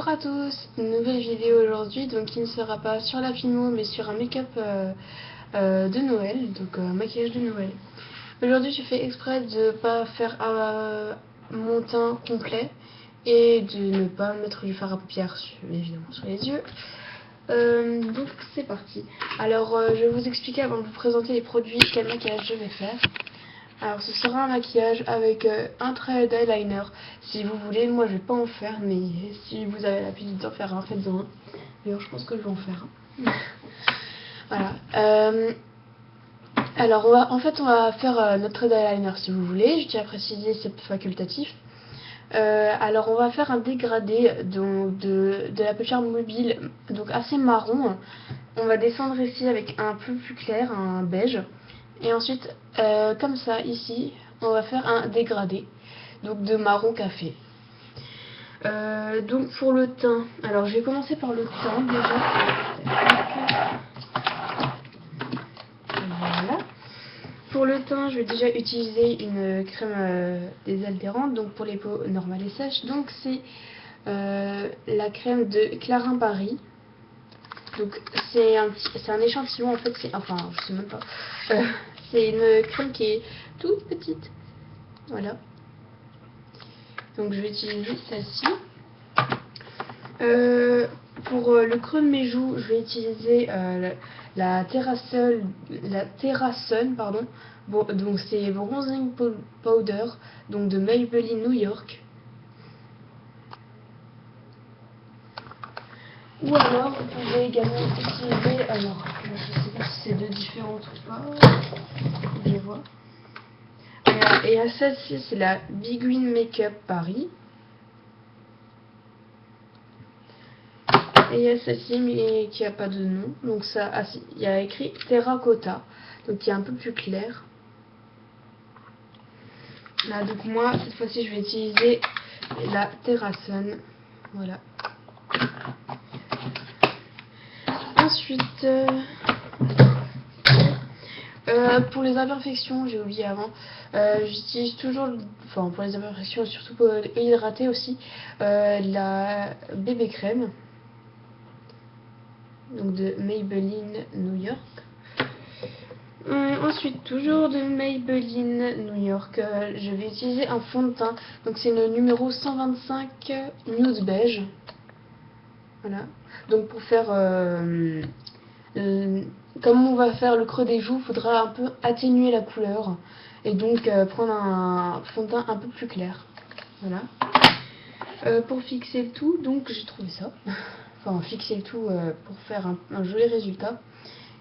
Bonjour à tous, une nouvelle vidéo aujourd'hui, donc qui ne sera pas sur la filmo mais sur un make-up de Noël, donc un maquillage de Noël. Aujourd'hui j'ai fait exprès de pas faire mon teint complet et de ne pas mettre du fard à paupières évidemment sur les yeux. Donc c'est parti. Alors je vais vous expliquer avant de vous présenter les produits quel maquillage je vais faire. Alors ce sera un maquillage avec un trait d'eyeliner si vous voulez. Moi je vais pas en faire, mais si vous avez l'habitude d'en faire un, faites-en un. D'ailleurs je pense que je vais en faire un. Voilà. Alors on va faire notre trait d'eyeliner si vous voulez. Je tiens à préciser, c'est facultatif. Alors on va faire un dégradé de la paupière mobile, donc assez marron. On va descendre ici avec un peu plus clair, un beige. Et ensuite, comme ça, ici, on va faire un dégradé, donc de marron café. Donc pour le teint, alors je vais commencer par le teint déjà. Voilà. Pour le teint, je vais déjà utiliser une crème désaltérante, donc pour les peaux normales et sèches. Donc c'est la crème de Clarins Paris. Donc c'est un échantillon en fait, enfin je sais même pas. C'est une crème qui est toute petite. Voilà. Donc je vais utiliser celle-ci. Pour le creux de mes joues, je vais utiliser la Terrasun, pardon. Bon, donc c'est Bronzing Powder, donc de Maybelline New York. Ou alors vous pouvez également utiliser, alors je sais pas si c'est deux différentes ou pas, je vais voir. Et à celle-ci c'est la Big Win Makeup Paris. Et il y a celle-ci mais qui a pas de nom, donc ça, il y a écrit Terracotta, donc qui est un peu plus clair. Là donc moi cette fois-ci je vais utiliser la Terrasun, voilà. Ensuite pour les imperfections, j'ai oublié avant, j'utilise toujours, enfin pour les imperfections surtout pour hydrater aussi, la bébé crème, donc de Maybelline New York. Ensuite, toujours de Maybelline New York, je vais utiliser un fond de teint, donc c'est le numéro 125 Nude Beige. Voilà, donc pour faire comme on va faire le creux des joues, il faudra un peu atténuer la couleur et donc prendre un fond de teint un peu plus clair. Voilà. Pour fixer le tout, donc j'ai trouvé ça. Enfin, fixer le tout pour faire un joli résultat.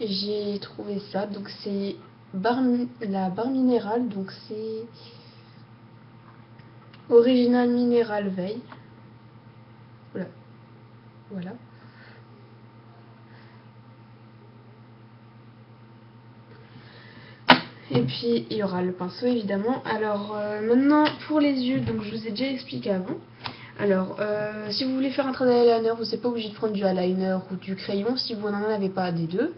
J'ai trouvé ça. Donc c'est la barre minérale. Donc c'est Original Minéral Veille. Voilà. Voilà. Et puis il y aura le pinceau évidemment. Alors maintenant pour les yeux, donc je vous ai déjà expliqué avant. Alors si vous voulez faire un trait d'eyeliner, vous n'êtes pas obligé de prendre du eyeliner ou du crayon si vous n'en avez pas des deux.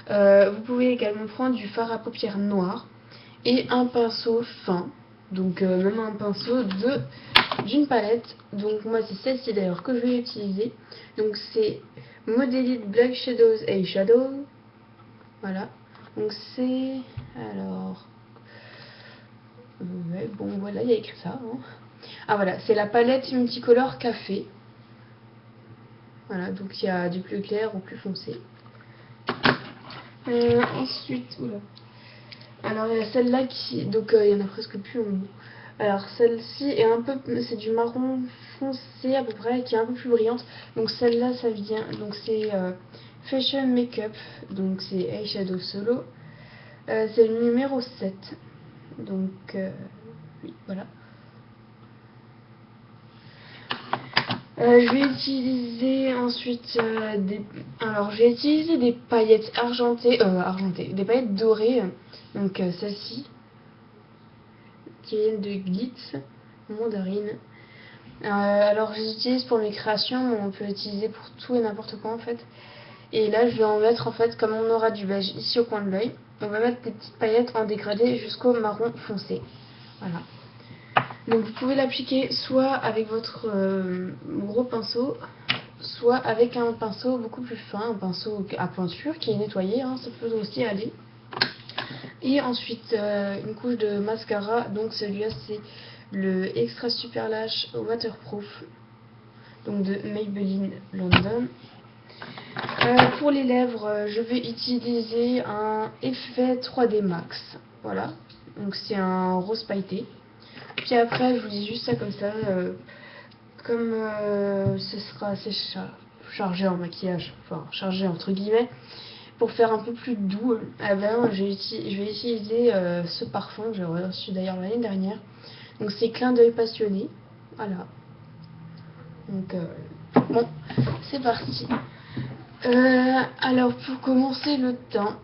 Vous pouvez également prendre du fard à paupières noir et un pinceau fin. Donc même un pinceau d'une palette. Donc moi c'est celle-ci d'ailleurs que je vais utiliser. Donc c'est Modelite Black Shadows Eyeshadow. Voilà. Donc c'est... Alors... ouais, bon voilà, il y a écrit ça. Hein. Ah voilà, c'est la palette multicolore café. Voilà, donc il y a du plus clair au plus foncé. Ensuite, oula. Alors il y a celle-là qui... Donc il y en a presque plus en bout. Alors celle-ci est un peu... C'est du marron foncé à peu près, qui est un peu plus brillante. Donc celle-là, ça vient... Donc c'est Fashion Makeup. Donc c'est Eyeshadow Solo. C'est le numéro 7. Donc oui, voilà. Je vais utiliser ensuite alors j'ai utilisé des paillettes argentées, des paillettes dorées, donc celle-ci qui viennent de Glitz Mandarine. Alors j'utilise pour mes créations, mais on peut l'utiliser pour tout et n'importe quoi en fait. Et là je vais en mettre en fait, comme on aura du beige ici au coin de l'œil, on va mettre des petites paillettes en dégradé jusqu'au marron foncé. Voilà. Donc vous pouvez l'appliquer soit avec votre gros pinceau, soit avec un pinceau beaucoup plus fin, un pinceau à pointure qui est nettoyé, hein, ça peut aussi aller. Et ensuite une couche de mascara, donc celui-là c'est le Extra Super Lash Waterproof, donc de Maybelline London. Pour les lèvres, je vais utiliser un effet 3D Max, voilà, donc c'est un rose pailleté. Puis après je vous dis juste ça comme ça, comme ce sera assez chargé en maquillage, enfin chargé entre guillemets, pour faire un peu plus doux, eh ben, je vais utiliser ce parfum que j'ai reçu d'ailleurs l'année dernière. Donc c'est Clin d'œil passionné, voilà. Donc bon, c'est parti. Alors pour commencer le teint,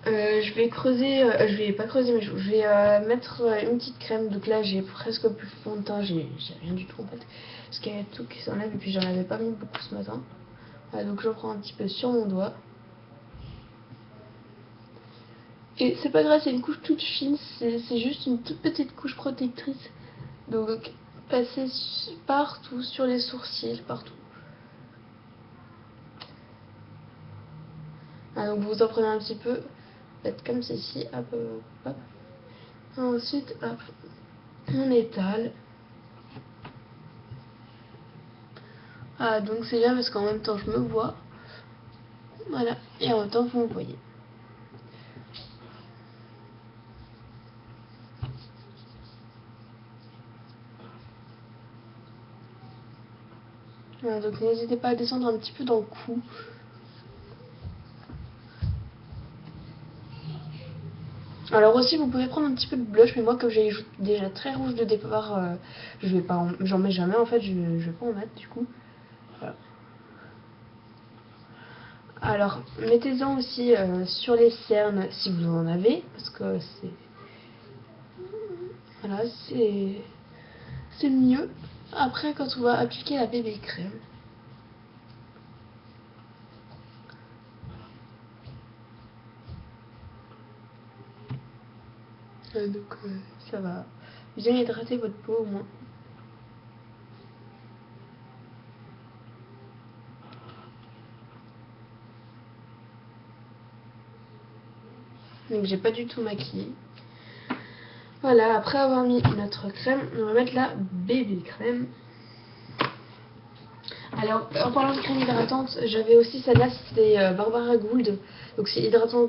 je vais creuser, je vais pas creuser mais je vais mettre une petite crème. Donc là j'ai presque plus de fond de teint, j'ai rien du tout en fait, parce qu'il y a tout qui s'enlève et puis j'en avais pas mis beaucoup ce matin. Voilà, donc j'en prends un petit peu sur mon doigt. Et c'est pas grave, c'est une couche toute fine, c'est juste une toute petite couche protectrice. Donc passer partout, sur les sourcils, partout. Ah, donc vous en prenez un petit peu, faites comme ceci, hop, hop. Ensuite, hop, on étale. Ah, donc c'est bien parce qu'en même temps je me vois. Voilà, et en même temps vous me voyez. Voilà, donc n'hésitez pas à descendre un petit peu dans le cou. Alors aussi vous pouvez prendre un petit peu de blush, mais moi comme j'ai les joues déjà très rouges de départ, je vais pas j'en mets jamais en fait, je vais pas en mettre du coup. Voilà. Alors mettez-en aussi sur les cernes si vous en avez, parce que c'est voilà, c'est mieux après quand on va appliquer la bébé crème. Donc ça va bien hydrater votre peau au moins. Donc j'ai pas du tout maquillé. Voilà, après avoir mis notre crème, on va mettre la bébé crème. Alors en parlant de crème hydratante, j'avais aussi celle-là, c'était Barbara Gould. Donc c'est hydratant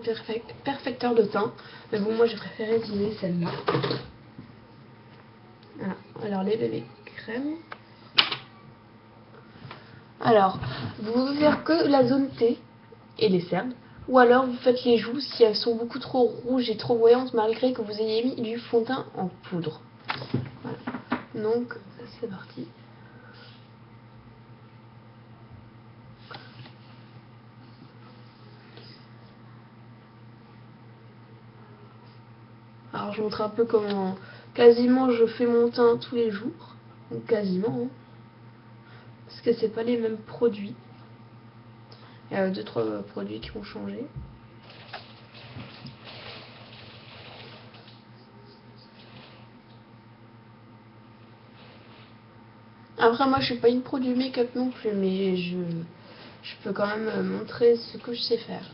perfecteur de teint. Mais bon, moi j'ai préféré utiliser celle-là. Voilà, alors les bébés crèmes. Alors, vous pouvez faire que la zone T et les cernes, ou alors vous faites les joues si elles sont beaucoup trop rouges et trop voyantes malgré que vous ayez mis du fond de teint en poudre. Voilà. Donc c'est parti. Alors je montre un peu comment quasiment je fais mon teint tous les jours, donc quasiment, hein, parce que c'est pas les mêmes produits. Il y a 2-3 produits qui ont changé. Après moi je suis pas une pro du make-up non plus, mais je peux quand même montrer ce que je sais faire.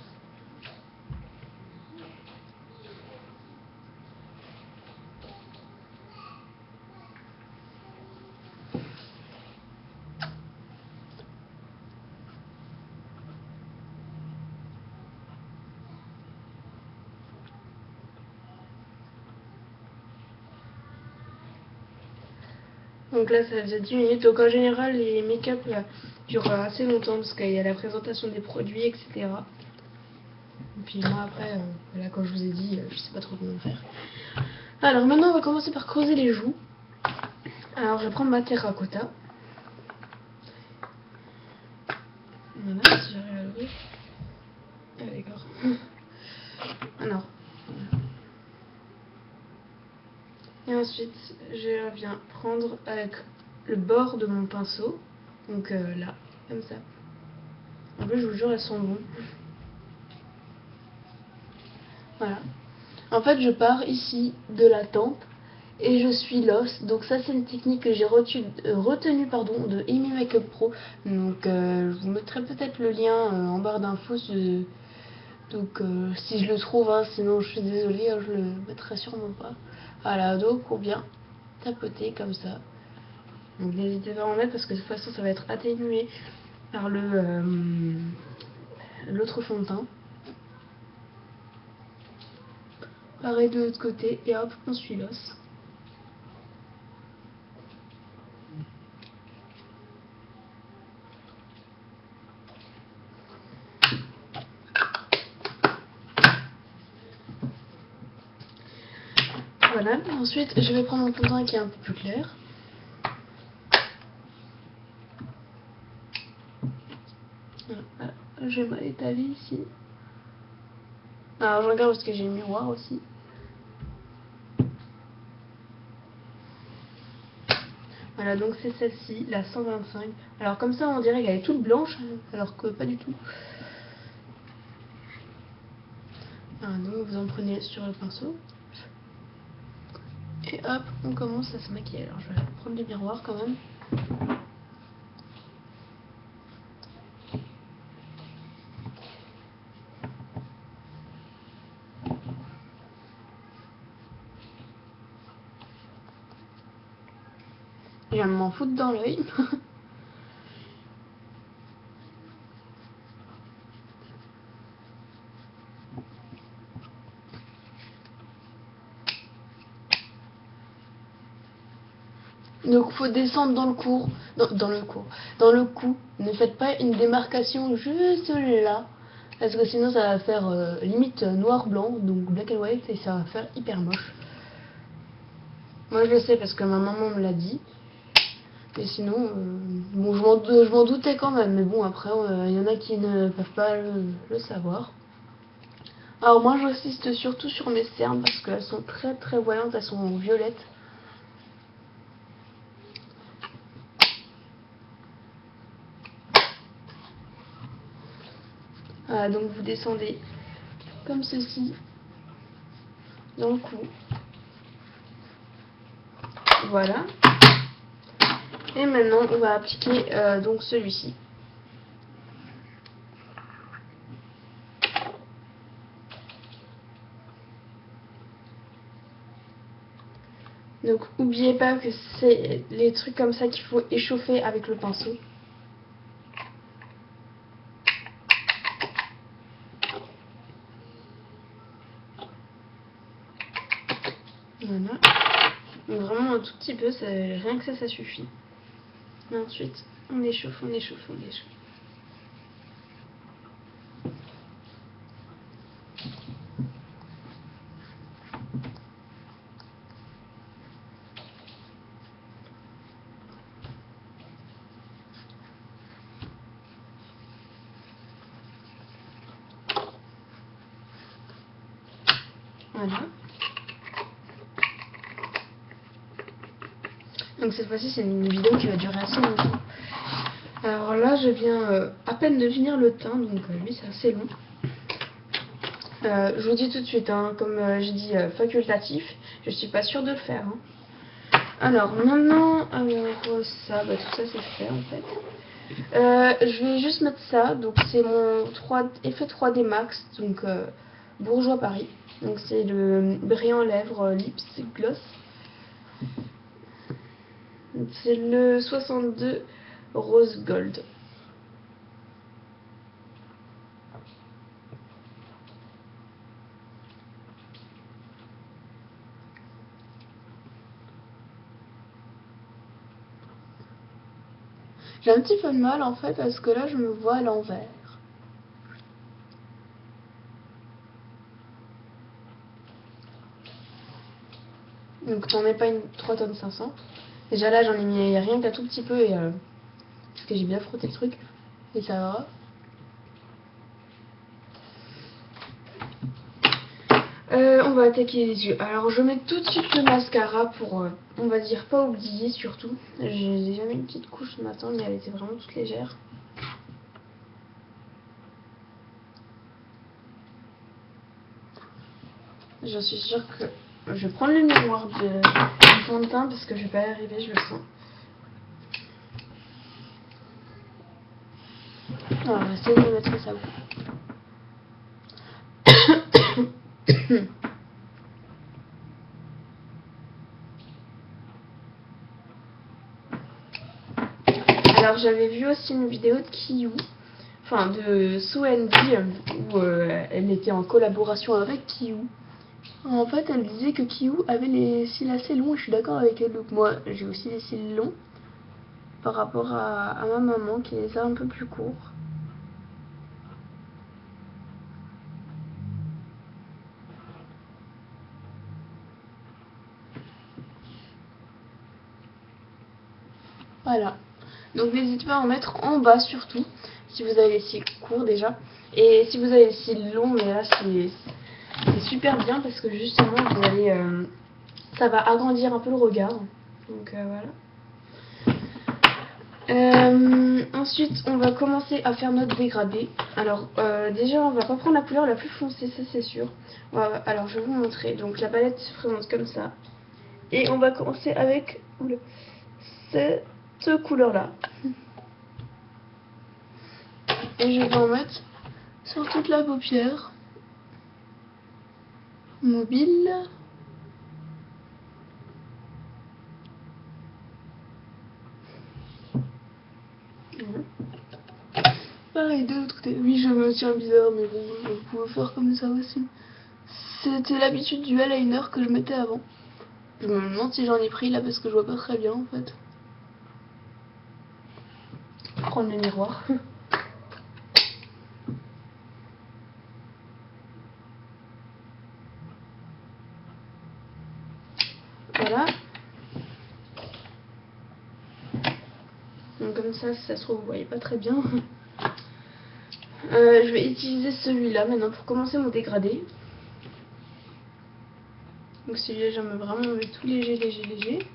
Donc là ça faisait 10 minutes, donc en général les make-up durent assez longtemps parce qu'il y a la présentation des produits, etc. Et puis moi après, voilà, comme je vous ai dit, je sais pas trop comment faire. Alors maintenant on va commencer par creuser les joues. Alors je vais prendre ma terracotta. Voilà, si j'arrive à l'ouvrir. Ah d'accord. Alors. Et ensuite je viens prendre avec le bord de mon pinceau. Donc là, comme ça. En plus je vous jure elles sont bonnes. Voilà. En fait je pars ici de la tempe. et je suis lost. Donc ça c'est une technique que j'ai retenue de Amy Makeup Pro. Donc je vous mettrai peut-être le lien en barre d'infos. Donc si je le trouve, hein, sinon je suis désolée, hein, je le mettrai sûrement pas. Voilà, donc pour bien tapoter comme ça. Donc n'hésitez pas à en mettre parce que de toute façon ça va être atténué par l'autre fond de teint. Pareil de l'autre côté et hop on suit l'os. Voilà, ensuite je vais prendre mon fond de teint qui est un peu plus clair. Voilà, je vais m'étaler ici. Alors je regarde parce que j'ai le miroir aussi. Voilà, donc c'est celle-ci, la 125. Alors comme ça on dirait qu'elle est toute blanche, alors que pas du tout. Voilà, donc vous en prenez sur le pinceau. Et hop, on commence à se maquiller. Alors je vais prendre le miroir quand même. Je viens de m'en foutre dans l'œil. Donc faut descendre dans le cours, dans le cou. Ne faites pas une démarcation juste là, parce que sinon ça va faire limite noir-blanc, donc black and white, et ça va faire hyper moche. Moi je le sais parce que ma maman me l'a dit. Et sinon, bon, je m'en doutais quand même, mais bon après il y en a qui ne peuvent pas le savoir. Alors moi j'insiste surtout sur mes cernes parce qu'elles sont très très voyantes, elles sont violettes. Voilà, donc vous descendez comme ceci dans le cou. Voilà. Et maintenant on va appliquer donc celui-ci. Donc n'oubliez pas que c'est les trucs comme ça qu'il faut échauffer avec le pinceau. Voilà. Donc vraiment un tout petit peu, rien que ça suffit. Et ensuite on échauffe, on échauffe, on échauffe. Voilà. Donc cette fois-ci c'est une vidéo qui va durer assez longtemps. Alors là je viens à peine de finir le teint, donc lui c'est assez long. Je vous dis tout de suite, hein, comme j'ai dit facultatif, je suis pas sûre de le faire. Hein. Alors maintenant, ça, tout ça c'est fait en fait. Je vais juste mettre ça, donc c'est mon effet 3D Max, donc Bourgeois Paris. Donc c'est le brillant lèvres lipstick gloss. C'est le 62 Rose Gold. J'ai un petit peu de mal en fait parce que là je me vois à l'envers. Donc t'en mets pas une 3 tonnes 500. Déjà là j'en ai mis rien qu'un tout petit peu et parce que j'ai bien frotté le truc et ça va. On va attaquer les yeux. Alors je mets tout de suite le mascara pour, on va dire, pas oublier surtout. J'ai déjà mis une petite couche ce matin mais elle était vraiment toute légère. Je suis sûre que je vais prendre le miroir du fond de teint parce que je vais pas y arriver, je le sens. Alors, on va essayer de mettre ça. Alors, j'avais vu aussi une vidéo de Kiyu, enfin de Sue&D, où elle était en collaboration avec Kiyu. En fait, elle disait que Kiyu avait les cils assez longs, et je suis d'accord avec elle. Donc moi, j'ai aussi les cils longs par rapport à ma maman qui les a un peu plus courts. Voilà. Donc n'hésitez pas à en mettre en bas surtout, si vous avez les cils courts déjà. Et si vous avez les cils longs, mais là c'est super bien parce que justement vous allez, ça va agrandir un peu le regard. Donc voilà. Ensuite, on va commencer à faire notre dégradé. Alors, déjà, on va pas prendre la couleur la plus foncée, ça c'est sûr. Alors, je vais vous montrer. Donc, la palette se présente comme ça. Et on va commencer avec cette couleur-là. Et je vais en mettre sur toute la paupière mobile. Pareil de l'autre côté. Oui, je me tiens bizarre, mais bon, je pouvais faire comme ça aussi. C'était l'habitude du eyeliner que je mettais avant. Je me demande si j'en ai pris là parce que je vois pas très bien en fait. Prendre le miroir. Voilà. Donc comme ça, si ça se trouve, vous voyez pas très bien. Je vais utiliser celui-là maintenant pour commencer mon dégradé. Donc celui-là, je mets vraiment tout léger, léger, léger.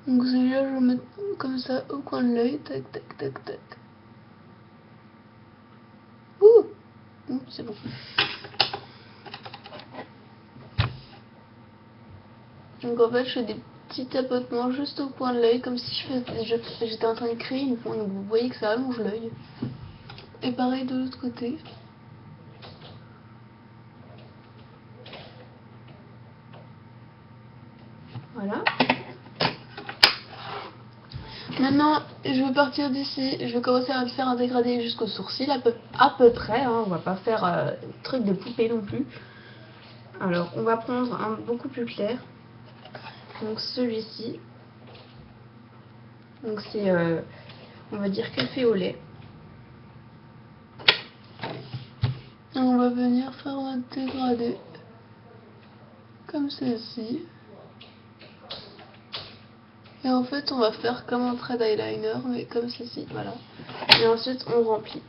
Donc celui-là, je vais mettre comme ça au coin de l'œil. Tac, tac, tac, tac. Ouh, c'est bon. Donc en fait, je fais des petits tapotements juste au coin de l'œil, comme si j'étais en train de créer une pointe. Donc vous voyez que ça allonge l'œil. Et pareil de l'autre côté. Voilà. Maintenant, je vais partir d'ici. Je vais commencer à faire un dégradé jusqu'au sourcil, à peu près. Hein. On va pas faire truc de poupée non plus. Alors, on va prendre un beaucoup plus clair. Donc celui-ci. Donc c'est, on va dire café au lait. Et on va venir faire un dégradé comme ceci. Et en fait, on va faire comme un trait d'eyeliner, mais comme ceci, voilà. Et ensuite, on remplit.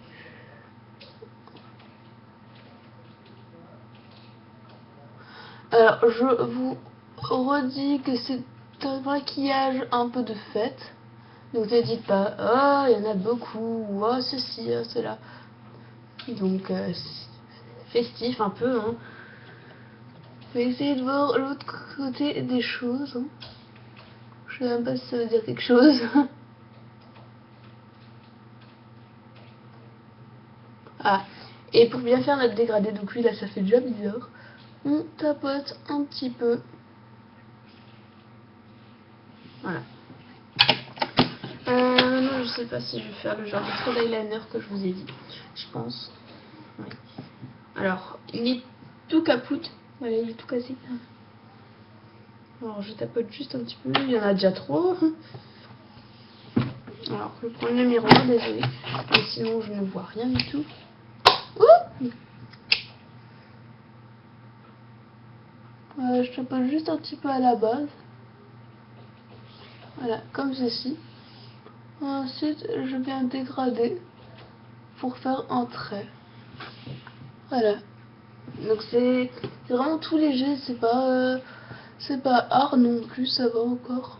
Alors, je vous redis que c'est un maquillage un peu de fête. Donc, ne dites pas, oh, il y en a beaucoup, ou oh, ceci, oh, cela. Donc, festif un peu, hein. On va essayer de voir l'autre côté des choses. Hein. Je sais même pas si ça veut dire quelque chose. Ah, et pour bien faire notre dégradé, donc lui là ça fait déjà bizarre, on tapote un petit peu. Voilà. Non, je sais pas si je vais faire le genre de trait d'eyeliner que je vous ai dit. Je pense. Oui. Alors, il est tout capoute. Voilà, il est tout cassé. Alors, je tapote juste un petit peu. Il y en a déjà trop. Alors, je vais prendre le miroir, désolé. Mais sinon, je ne vois rien du tout. Ouh, je tapote juste un petit peu à la base. Voilà, comme ceci. Ensuite, je viens dégrader pour faire un trait. Voilà. Donc c'est vraiment tout léger, c'est pas hard non plus, ça va encore.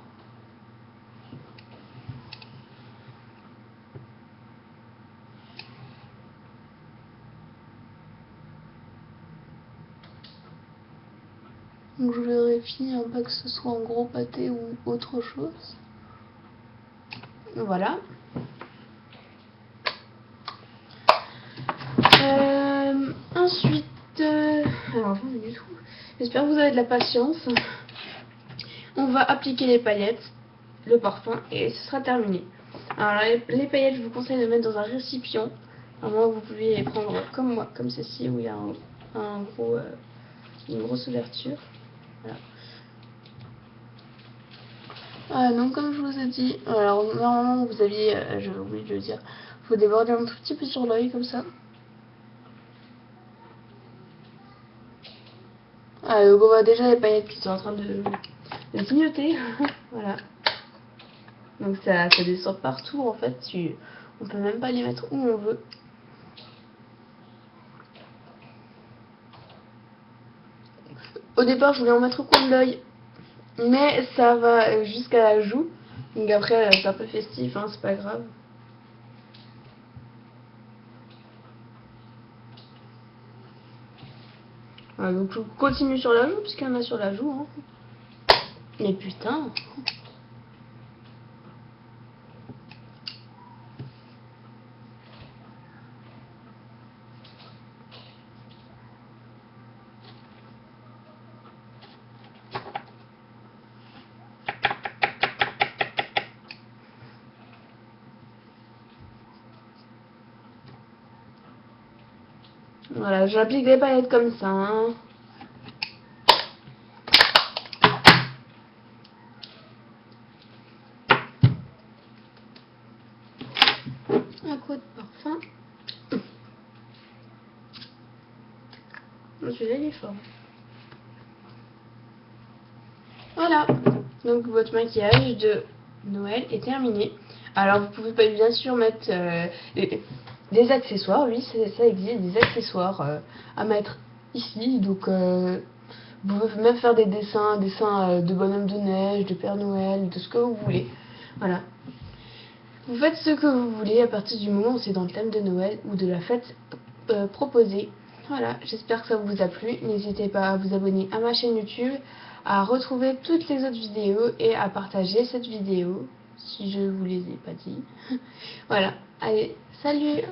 Donc je vérifie pas que ce soit en gros pâté ou autre chose. Voilà. Ensuite, alors j'en ai du tout. J'espère que vous avez de la patience. On va appliquer les paillettes, le parfum et ce sera terminé. Alors les paillettes, je vous conseille de mettre dans un récipient. À moins que vous pouvez les prendre comme moi, comme ceci où il y a une grosse ouverture. Voilà. Donc comme je vous ai dit, alors normalement vous aviez, j'avais oublié de le dire, faut déborder un tout petit peu sur l'œil comme ça. Donc on voit déjà les paillettes qui sont en train de clignoter. Voilà. Donc ça descend partout en fait. On peut même pas les mettre où on veut. Au départ je voulais en mettre au coin de l'œil, mais ça va jusqu'à la joue. Donc après c'est un peu festif, hein, c'est pas grave. Voilà, donc je continue sur la joue puisqu'il y en a sur la joue. Hein. Mais putain. Voilà, j'applique les paillettes comme ça. Hein. Un coup de parfum. Celui-là il est fort. Voilà, donc votre maquillage de Noël est terminé. Alors vous pouvez pas bien sûr mettre des accessoires, oui ça existe, des accessoires à mettre ici. Donc vous pouvez même faire des dessins de bonhomme de neige, de Père Noël, de ce que vous voulez. Voilà. Vous faites ce que vous voulez à partir du moment où c'est dans le thème de Noël ou de la fête proposée. Voilà, j'espère que ça vous a plu. N'hésitez pas à vous abonner à ma chaîne YouTube, à retrouver toutes les autres vidéos et à partager cette vidéo si je vous les ai pas dit. Voilà, allez, salut!